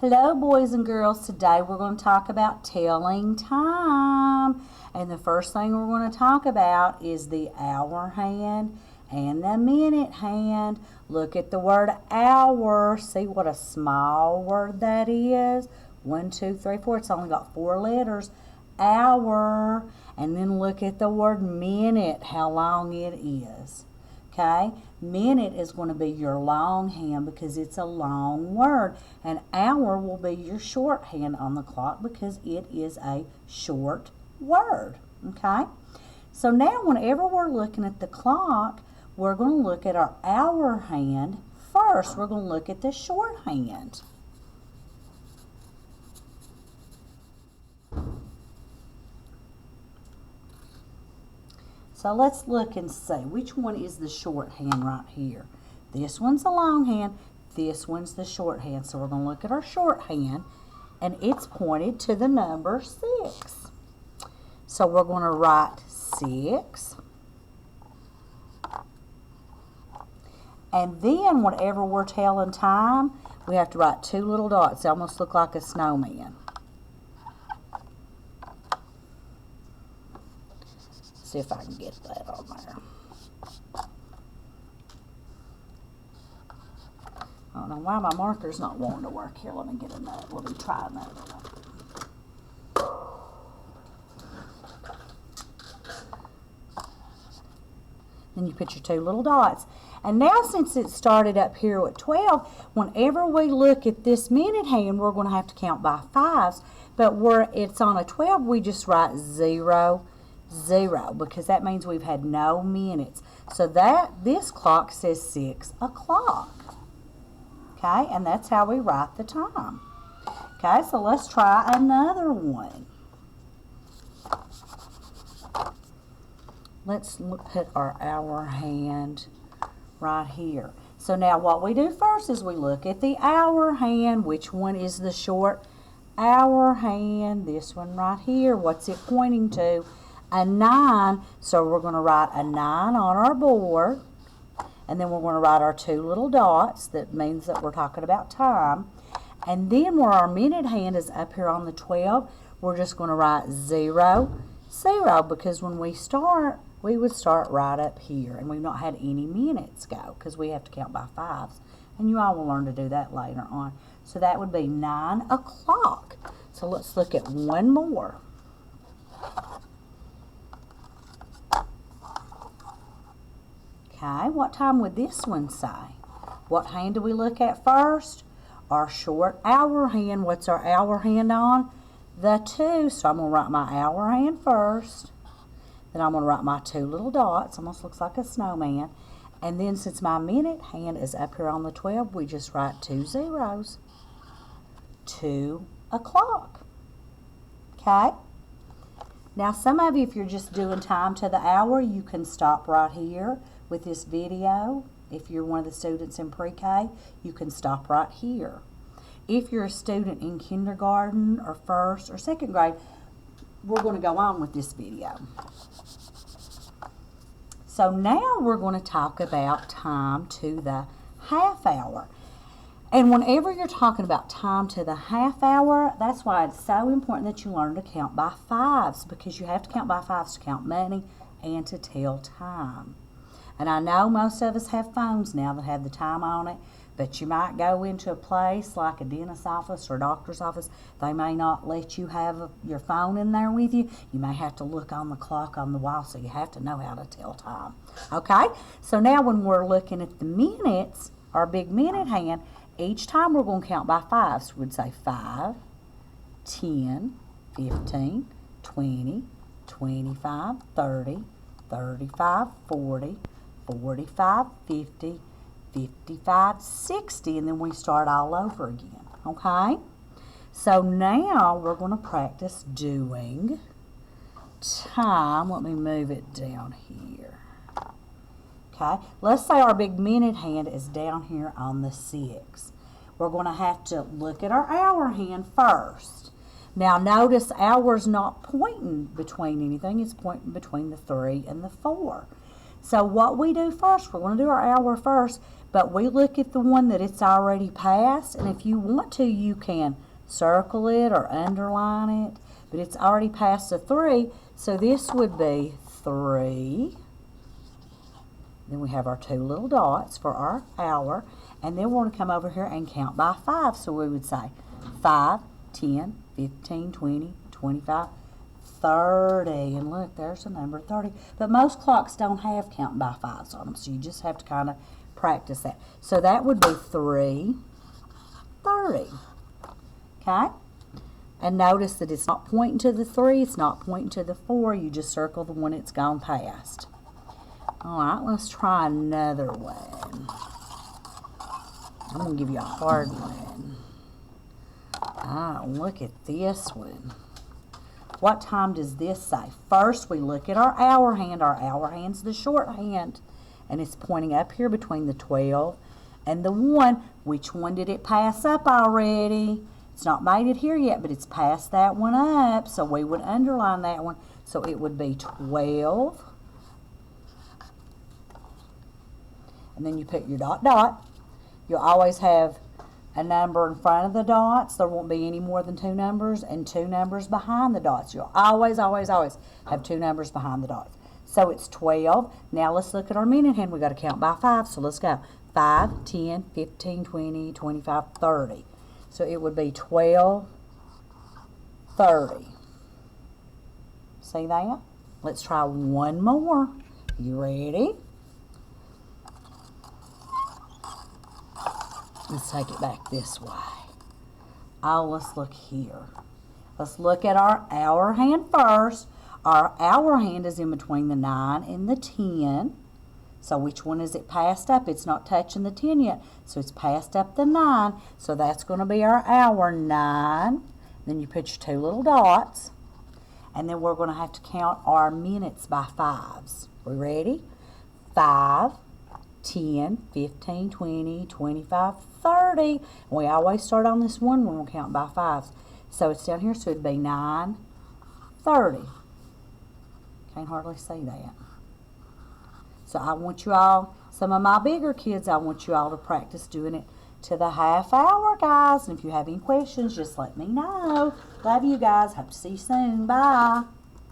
Hello, boys and girls. Today we're going to talk about telling time. And the first thing we're going to talk about is the hour hand and the minute hand. Look at the word hour. See what a small word that is? 1, 2, 3, 4. It's only got 4 letters. Hour. And then look at the word minute, how long it is. Okay, minute is going to be your long hand because it's a long word. And hour will be your short hand on the clock because it is a short word. Okay, so now whenever we're looking at the clock, we're going to look at our hour hand first. We're going to look at the short hand. So let's look and see which one is the short hand right here. This one's the long hand, this one's the short hand. So we're going to look at our short hand and it's pointed to the number 6. So we're going to write 6. And then whenever we're telling time, we have to write 2 little dots. They almost look like a snowman. See if I can get that on there. I don't know why my marker's not wanting to work here. Let me get another. Let me try another one. Then you put your 2 little dots. And now since it started up here at 12, whenever we look at this minute hand, we're going to have to count by 5s. But where it's on a 12, we just write 0, 0, because that means we've had no minutes. So this clock says 6 o'clock. Okay, and that's how we write the time. Okay, so let's try another one. Let's put our hour hand right here. So now what we do first is we look at the hour hand. Which one is the short hour hand? This one right here. What's it pointing to? A 9. So we're going to write a 9 on our board. And then we're going to write our 2 little dots. That means that we're talking about time. And then where our minute hand is up here on the 12, we're just going to write 0, 0, because when we start, we would start right up here. And we've not had any minutes go because we have to count by 5s. And you all will learn to do that later on. So that would be 9 o'clock. So let's look at one more. Okay, what time would this one say? What hand do we look at first? Our short hour hand. What's our hour hand on? The 2. So I'm going to write my hour hand first. Then I'm going to write my 2 little dots. Almost looks like a snowman. And then since my minute hand is up here on the 12, we just write 2 zeros. 2 o'clock. Okay? Now some of you, if you're just doing time to the hour, you can stop right here with this video. If you're one of the students in pre-K, you can stop right here. If you're a student in kindergarten or 1st or 2nd grade, we're going to go on with this video. So now we're going to talk about time to the half hour. And whenever you're talking about time to the half hour, that's why it's so important that you learn to count by 5s, because you have to count by 5s to count money and to tell time. And I know most of us have phones now that have the time on it, but you might go into a place like a dentist's office or a doctor's office. They may not let you have your phone in there with you. You may have to look on the clock on the wall, so you have to know how to tell time. Okay? So now when we're looking at the minutes, our big minute hand, each time we're going to count by 5s. We'd say 5, 10, 15, 20, 25, 30, 35, 40, 45, 50, 55, 60, and then we start all over again. Okay? So now we're going to practice doing time. Let me move it down here. Okay? Let's say our big minute hand is down here on the 6. We're going to have to look at our hour hand first. Now notice hour's not pointing between anything. It's pointing between the 3 and the 4. So what we do first, we're going to do our hour first, But we look at the one that it's already passed, and if you want to, you can circle it or underline it. But it's already passed a 3, so this would be 3. Then we have our 2 little dots for our hour, and then we're going to come over here and count by 5. So we would say 5, 10, 15, 20, 25, 30. And look, there's the number 30. But most clocks don't have counting by 5s on them, so you just have to kind of practice that. So that would be 3:30. Okay? And notice that it's not pointing to the 3, it's not pointing to the 4. You just circle the one it's gone past. All right, let's try another one. I'm going to give you a hard one. Look at this one. What time does this say? First, we look at our hour hand. Our hour hand's the short hand, and it's pointing up here between the 12 and the 1. Which one did it pass up already? It's not made it here yet, but it's passed that one up, so we would underline that one. So it would be 12. And then you put your dot, dot. You'll always have a number in front of the dots. There won't be any more than 2 numbers, and 2 numbers behind the dots. You'll always, always, always have 2 numbers behind the dots. So it's 12. Now let's look at our minute hand. We've got to count by 5, so let's go. 5, 10, 15, 20, 25, 30. So it would be 12:30. See that? Let's try one more. You ready? Let's take it back this way. Let's look here. Let's look at our hour hand first. Our hour hand is in between the 9 and the 10. So which one is it passed up? It's not touching the 10 yet, so it's passed up the 9. So that's going to be our hour, 9. Then you put your 2 little dots. And then we're going to have to count our minutes by 5s. We ready? 5, 10, 15, 20, 25, 30. And we always start on this one when we're counting by 5s. So it's down here, so it'd be 9:30. Can't hardly see that. So I want you all, some of my bigger kids, I want you all to practice doing it to the half hour, guys. And if you have any questions, just let me know. Love you guys. Hope to see you soon. Bye.